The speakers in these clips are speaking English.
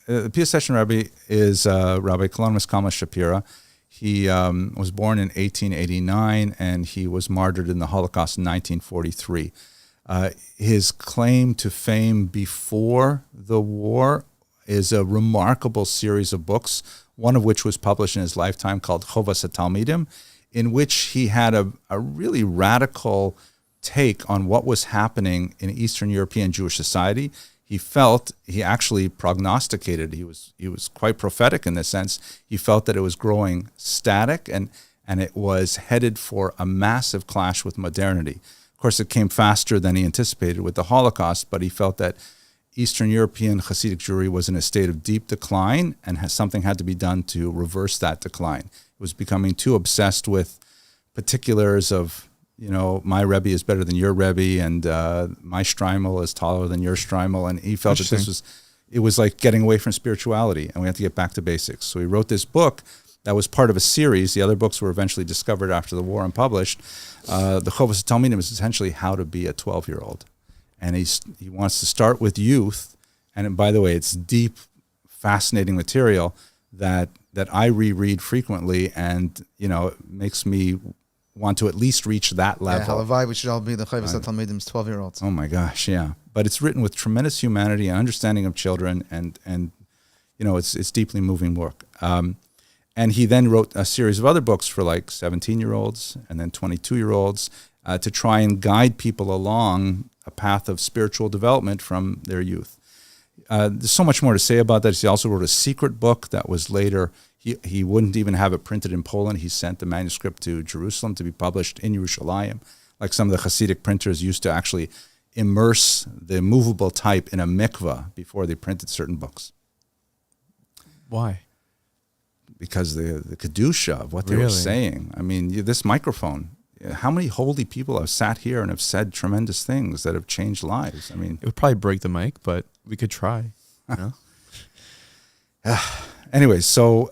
the Piaseczny Rebbe is Rabbi Shapira. He was born in 1889, and he was martyred in the Holocaust in 1943. His claim to fame before the war is a remarkable series of books, one of which was published in his lifetime called Chovas HaTalmidim, in which he had a really radical take on what was happening in Eastern European Jewish society. He actually prognosticated, he was quite prophetic in this sense. He felt that it was growing static and it was headed for a massive clash with modernity. Of course, it came faster than he anticipated with the Holocaust, but he felt that Eastern European Hasidic Jewry was in a state of deep decline and something had to be done to reverse that decline. It was becoming too obsessed with particulars of, my Rebbe is better than your Rebbe, and my Streimel is taller than your Streimel, and he felt that it was like getting away from spirituality, and we had to get back to basics. So he wrote this book that was part of a series. The other books were eventually discovered after the war and published. The Chovas HaTalmidim is essentially how to be a 12-year-old. And he wants to start with youth. And by the way, it's deep, fascinating material that I reread frequently, and it makes me want to at least reach that level. Yeah, halavai, we should all be the Chovas HaTalmidim's 12-year-olds. Oh my gosh, yeah. But it's written with tremendous humanity and understanding of children, and it's deeply moving work. And he then wrote a series of other books for like 17-year-olds and then 22-year-olds to try and guide people along a path of spiritual development from their youth. There's so much more to say about that. He also wrote a secret book that was later, he wouldn't even have it printed in Poland. He sent the manuscript to Jerusalem to be published in Yerushalayim. Like some of the Hasidic printers used to actually immerse the movable type in a mikveh before they printed certain books. Why? Because the kedusha of what they were saying. I mean, this microphone, how many holy people have sat here and have said tremendous things that have changed lives? I mean, it would probably break the mic, but we could try. Anyway, so,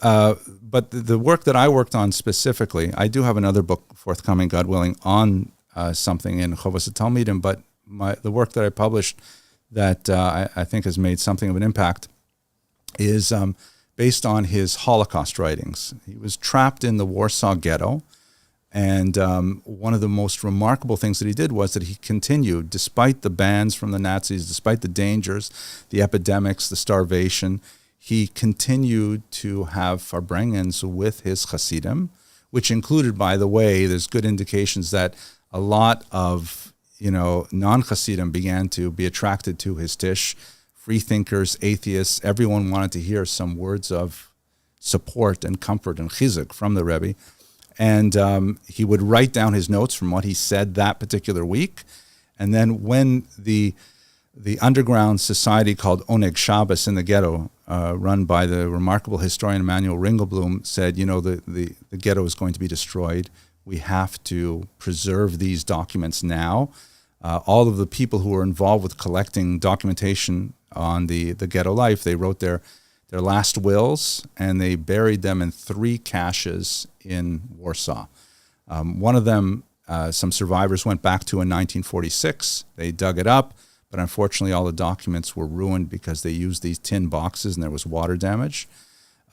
but the work that I worked on specifically, I do have another book forthcoming, God willing, on something in Chovas HaTalmidim, but the work that I published that I think has made something of an impact is based on his Holocaust writings. He was trapped in the Warsaw Ghetto, and one of the most remarkable things that he did was that he continued, despite the bans from the Nazis, despite the dangers, the epidemics, the starvation, he continued to have farbrengens with his Hasidim, which included, by the way, there's good indications that a lot of non-Hasidim began to be attracted to his tish. Free thinkers, atheists, everyone wanted to hear some words of support and comfort and chizuk from the Rebbe. And he would write down his notes from what he said that particular week. And then when the underground society called Oneg Shabbos in the ghetto, run by the remarkable historian Emanuel Ringelblum, said, the ghetto is going to be destroyed. We have to preserve these documents now. All of the people who were involved with collecting documentation on the ghetto life, they wrote their last wills, and they buried them in 3 caches in Warsaw. One of them, some survivors went back to in 1946. They dug it up, but unfortunately all the documents were ruined because they used these tin boxes and there was water damage.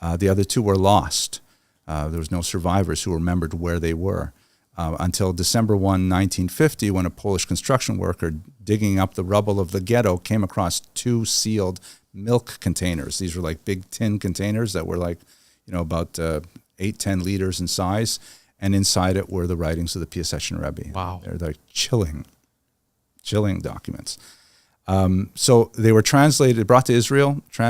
The other 2 were lost. There was no survivors who remembered where they were. Until December 1, 1950, when a Polish construction worker digging up the rubble of the ghetto came across 2 sealed milk containers. These were like big tin containers that were like, about 8-10 liters in size, and inside it were the writings of the Piaseczny Rebbe. Wow. They're like chilling documents. So they were translated, brought to Israel, they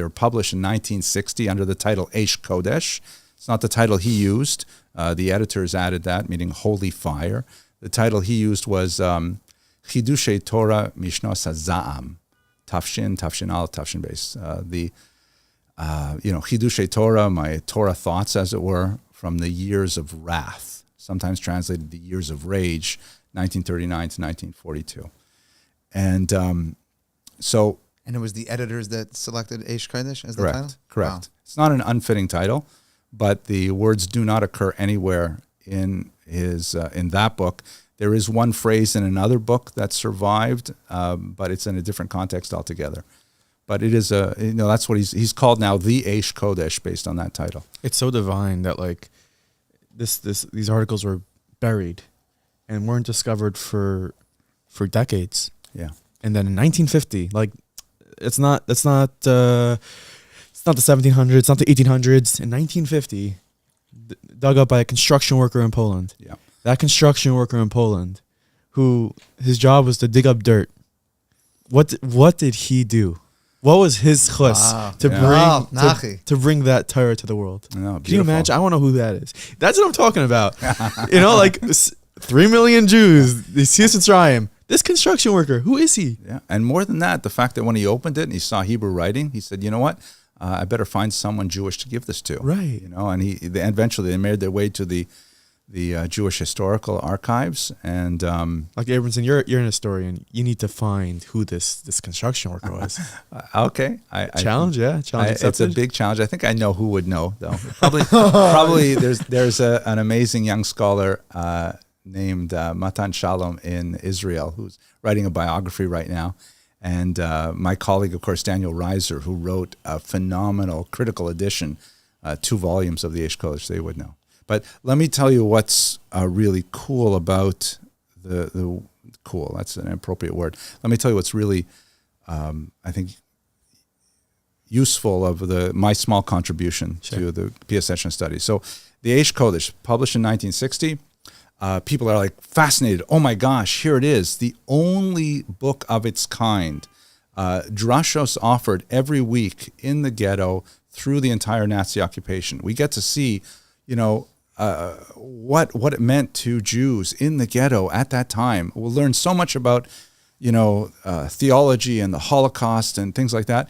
were published in 1960 under the title Eish Kodesh. It's not the title he used. The editors added that, meaning holy fire. The title he used was Chidushei Torah Mishnos HaZa'am, Tafshin Al, Tafshin Beis. Chidushei Torah, my Torah thoughts, as it were, from the years of wrath, sometimes translated the years of rage, 1939 to 1942. And And it was the editors that selected Eish Kodesh as the title? Correct. Wow. It's not an unfitting title, but the words do not occur anywhere in his in that book. There is one phrase in another book that survived, but it's in a different context altogether. But it is that's what he's called now, the Eish Kodesh, based on that title. It's so divine that like these articles were buried and weren't discovered for decades. Yeah. And then in 1950, like it's not the 1700s, it's not the 1800s. In 1950, dug up by a construction worker in Poland. Yeah. That construction worker in Poland, who his job was to dig up dirt. What did he do? What was his chus to bring that Torah to the world? No, Can you imagine? I want to know who that is. That's what I'm talking about. Like 3 million Jews, they see us in Mitzrayim. This construction worker, who is he? Yeah, and more than that, the fact that when he opened it and he saw Hebrew writing, he said, "You know what? I better find someone Jewish to give this to." Right. And eventually they made their way to the Jewish historical archives, and like Abramson, you're an historian. You need to find who this construction worker was. Okay, Challenge accepted. It's a big challenge. I think I know who would know, though. Probably there's an amazing young scholar named Matan Shalom in Israel who's writing a biography right now, and my colleague, of course, Daniel Reiser, who wrote a phenomenal critical edition, 2 volumes of the Eish Kodesh. They would know. But let me tell you what's really cool about the cool. That's an appropriate word. Let me tell you what's really, I think, useful of my small contribution to the PS Session study. So the Eish Kodesh, published in 1960, people are like fascinated. Oh my gosh, here it is. The only book of its kind. Drashos offered every week in the ghetto through the entire Nazi occupation. We get to see, what it meant to Jews in the ghetto at that time. We'll learn so much about, theology and the Holocaust and things like that.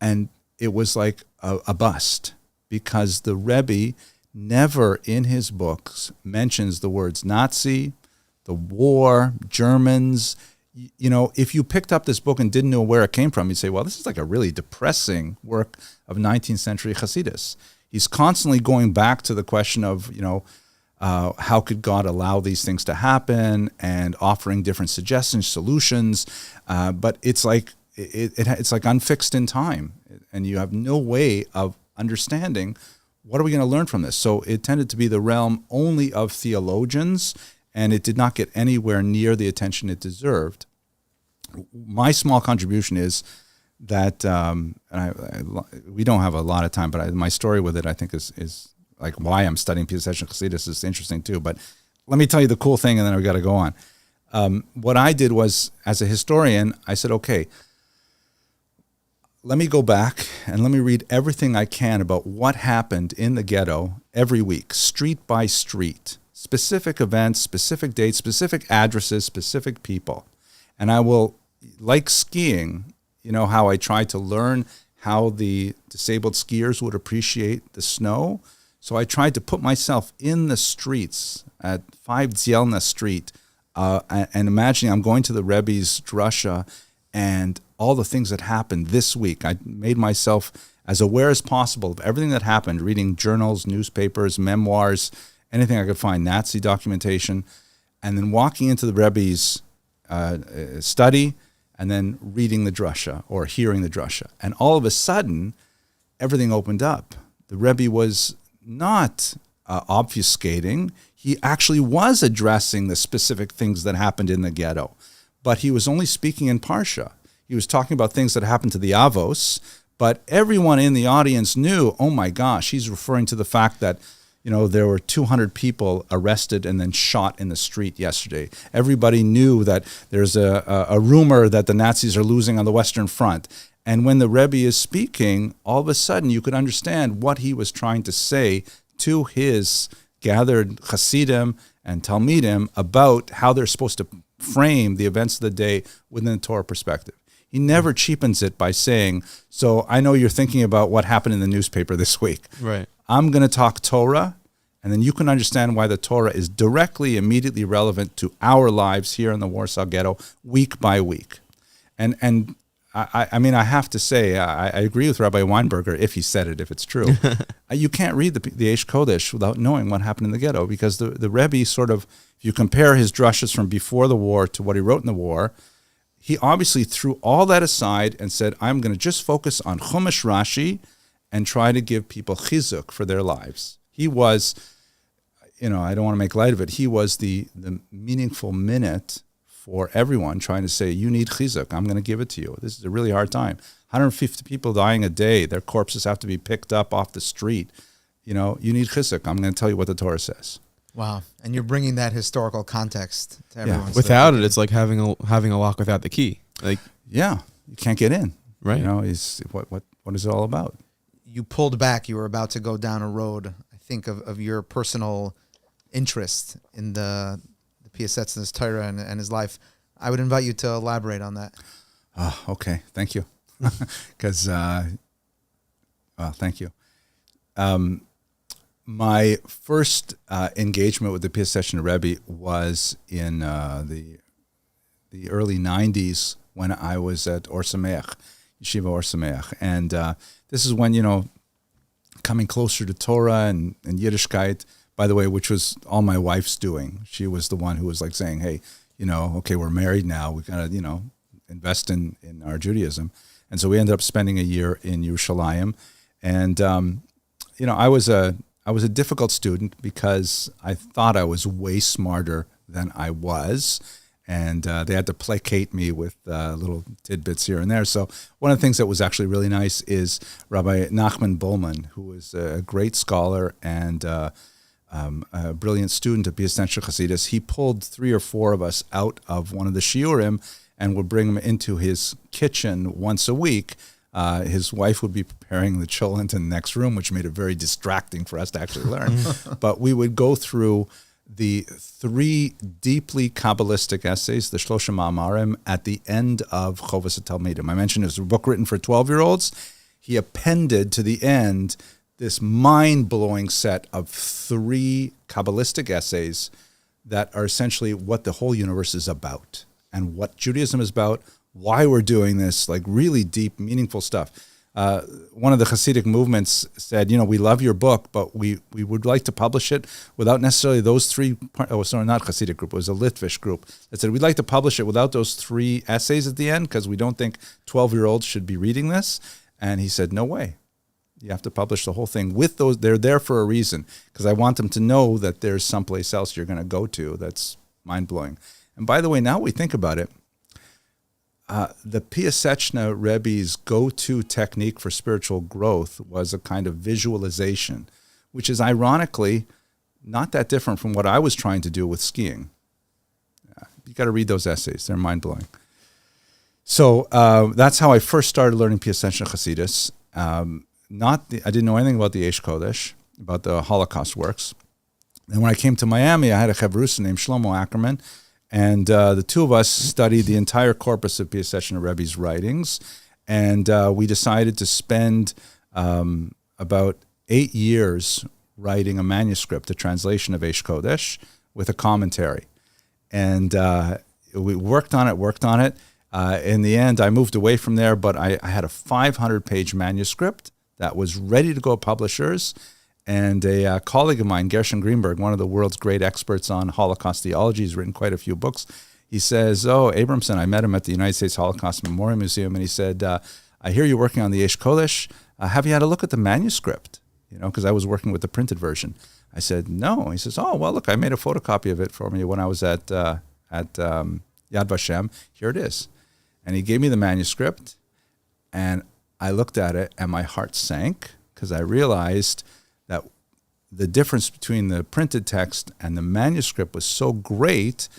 And it was like a bust, because the Rebbe never in his books mentions the words Nazi, the war, Germans. If you picked up this book and didn't know where it came from, you'd say, well, this is like a really depressing work of 19th century Hasidus. He's constantly going back to the question of, how could God allow these things to happen, and offering different suggestions, solutions. But it's like it's like unfixed in time, and you have no way of understanding what are we going to learn from this. So it tended to be the realm only of theologians, and it did not get anywhere near the attention it deserved. My small contribution is that we don't have a lot of time, but my story with it, I think, is like why I'm studying Pesach Chassidus is interesting too. But let me tell you the cool thing, and then we got to go on. What I did was, as a historian, I said, okay, let me go back and let me read everything I can about what happened in the ghetto every week, street by street, specific events, specific dates, specific addresses, specific people. And I will, like skiing, how I tried to learn how the disabled skiers would appreciate the snow. So I tried to put myself in the streets at 5 Dzielna Street and imagining I'm going to the Rebbe's drasha and all the things that happened this week. I made myself as aware as possible of everything that happened, reading journals, newspapers, memoirs, anything I could find, Nazi documentation, and then walking into the Rebbe's study and then reading the drasha or hearing the drasha. And all of a sudden, everything opened up. The Rebbe was not obfuscating. He actually was addressing the specific things that happened in the ghetto, but he was only speaking in Parsha. He was talking about things that happened to the Avos, but everyone in the audience knew, oh my gosh, he's referring to the fact that there were 200 people arrested and then shot in the street yesterday. Everybody knew that there's a rumor that the Nazis are losing on the Western Front. And when the Rebbe is speaking, all of a sudden you could understand what he was trying to say to his gathered Hasidim and Talmidim about how they're supposed to frame the events of the day within the Torah perspective. He never cheapens it by saying, so I know you're thinking about what happened in the newspaper this week. Right. I'm going to talk Torah, and then you can understand why the Torah is directly, immediately relevant to our lives here in the Warsaw Ghetto, week by week. And I mean, I have to say, I agree with Rabbi Weinberger, if he said it, if it's true. You can't read the Eish Kodesh without knowing what happened in the ghetto, because the Rebbe sort of, if you compare his drushes from before the war to what he wrote in the war, he obviously threw all that aside and said, I'm going to just focus on Chumash Rashi and try to give people chizuk for their lives. He was, I don't want to make light of it, he was the meaningful minute for everyone trying to say, you need chizuk, I'm going to give it to you. This is a really hard time. 150 people dying a day, their corpses have to be picked up off the street. You need chizuk, I'm going to tell you what the Torah says. Wow. And you're bringing that historical context to everyone. Without it, it's like having a lock without the key. Like, yeah, you can't get in. Right. What is it all about? You pulled back. You were about to go down a road, I think, of your personal interest in the Piasetz's and his Torah and his life. I would invite you to elaborate on that. Okay. Thank you. Because, thank you. My first engagement with the Piaseczny Rebbe was in the early 90s when I was at Or Sameach, Yeshiva Or Sameach. And this is when, coming closer to Torah and Yiddishkeit, by the way, which was all my wife's doing. She was the one who was like saying, hey, okay, we're married now. We got to, invest in our Judaism. And so we ended up spending a year in Yerushalayim. And, I was a difficult student because I thought I was way smarter than I was, and they had to placate me with little tidbits here and there. So one of the things that was actually really nice is Rabbi Nachman Bullman, who was a great scholar and a brilliant student of Piaseczny Chassidus. He pulled 3 or 4 of us out of one of the shiurim and would bring them into his kitchen once a week. His wife would be preparing the cholent in the next room, which made it very distracting for us to actually learn. But we would go through the 3 deeply Kabbalistic essays, the Shlosha Ma'amarim, at the end of Chovas HaTalmidim. I mentioned it was a book written for 12-year-olds. He appended to the end this mind-blowing set of 3 Kabbalistic essays that are essentially what the whole universe is about and what Judaism is about, why we're doing this, like really deep, meaningful stuff. One of the Hasidic movements said, we love your book, but we would like to publish it without necessarily those 3, not Hasidic group, it was a Litvish group that said, we'd like to publish it without those 3 essays at the end because we don't think 12-year-olds should be reading this. And he said, no way. You have to publish the whole thing with those. They're there for a reason because I want them to know that there's someplace else you're going to go to that's mind-blowing. And by the way, now we think about it, the Piaseczny Rebbe's go-to technique for spiritual growth was a kind of visualization, which is ironically not that different from what I was trying to do with skiing. You got to read those essays; they're mind-blowing. So that's how I first started learning Piaseczny Chassidus. I didn't know anything about the Eish Kodesh, about the Holocaust works. And when I came to Miami, I had a chavrusa named Shlomo Ackerman. And the 2 of us studied the entire corpus of Piaseczny Rebbe's writings, and we decided to spend about 8 years writing a manuscript, a translation of Eish Kodesh, with a commentary. And we worked on it. In the end, I moved away from there, but I had a 500-page manuscript that was ready to go to publishers. And a colleague of mine, Gershon Greenberg, one of the world's great experts on Holocaust theology, he's written quite a few books. He says, Abramson, I met him at the United States Holocaust Memorial Museum, and he said, I hear you're working on the Eish Kodesh. Have you had a look at the manuscript? Because I was working with the printed version. I said, no. He says, look, I made a photocopy of it for me when I was at Yad Vashem. Here it is. And he gave me the manuscript, and I looked at it, and my heart sank because I realized that the difference between the printed text and the manuscript was so great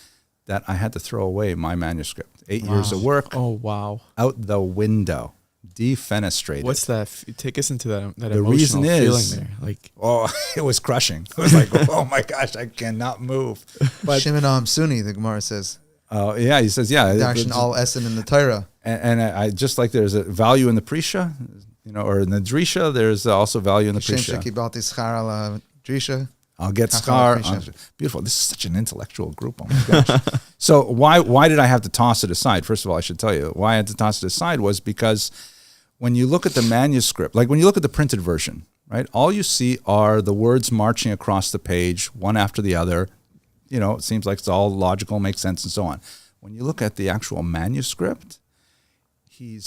that I had to throw away my manuscript. 8 years of work. Oh, wow. Out the window. Defenestrated. What's that? Take us into that the emotional reason is, feeling there. It was crushing. It was like, oh my gosh, I cannot move. But Shimon Sunni, the Gemara says. Yeah, he says, yeah. Darshan all Essen in the Torah. And I just like there's a value in the Prisha, or in the Drisha, there's also value in the Prisha. I'll get schar. Beautiful. This is such an intellectual group. Oh my gosh. So why did I have to toss it aside? First of all, I should tell you why I had to toss it aside was because when you look at the manuscript, like when you look at the printed version, right, all you see are the words marching across the page, one after the other. It seems like it's all logical, makes sense, and so on. when you look at the actual manuscript, you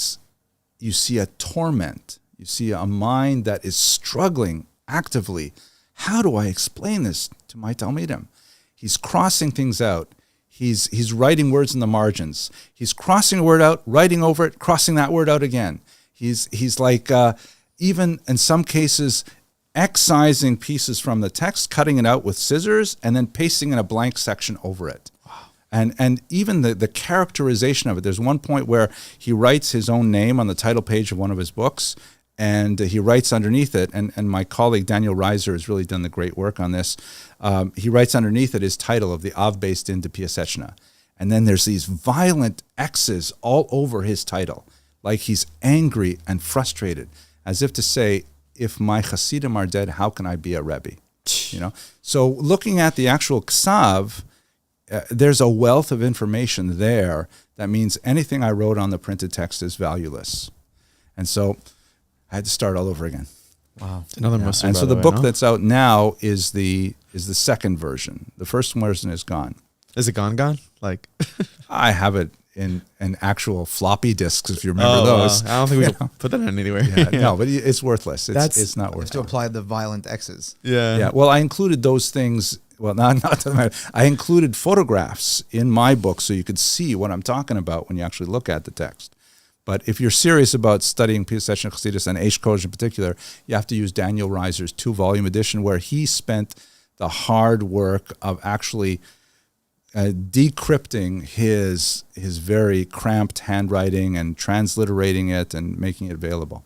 see a torment. You see a mind that is struggling actively. How do I explain this to my Talmidim? He's crossing things out. He's writing words in the margins. He's crossing a word out, writing over it, crossing that word out again. He's like, even in some cases, excising pieces from the text, cutting it out with scissors, and then pasting in a blank section over it. Wow. And even the characterization of it. There's one point where he writes his own name on the title page of one of his books, and he writes underneath it, and my colleague Daniel Reiser has really done the great work on this. He writes underneath it his title of the Av Beis Din de Piaseczna. And then there's these violent X's all over his title, like he's angry and frustrated, as if to say, if my Hasidim are dead, how can I be a Rebbe? You know. So looking at the actual Ksav, there's a wealth of information there that means anything I wrote on the printed text is valueless. And so I had to start all over again. Wow. Another Muslim. And so the book that's out now is the second version. The first version is gone. Is it gone? Like I have it in actual floppy disks, if you remember those. I don't think we can put that in anywhere. No, but it's worthless. It's not worth it. To apply the violent X's. Yeah. Well, I included those things. Well, not to matter. I included photographs in my book so you could see what I'm talking about when you actually look at the text. But if you're serious about studying Piaseczna Chassidus and Eish Kodesh in particular, you have to use Daniel Reiser's 2-volume edition, where he spent the hard work of actually decrypting his very cramped handwriting and transliterating it and making it available.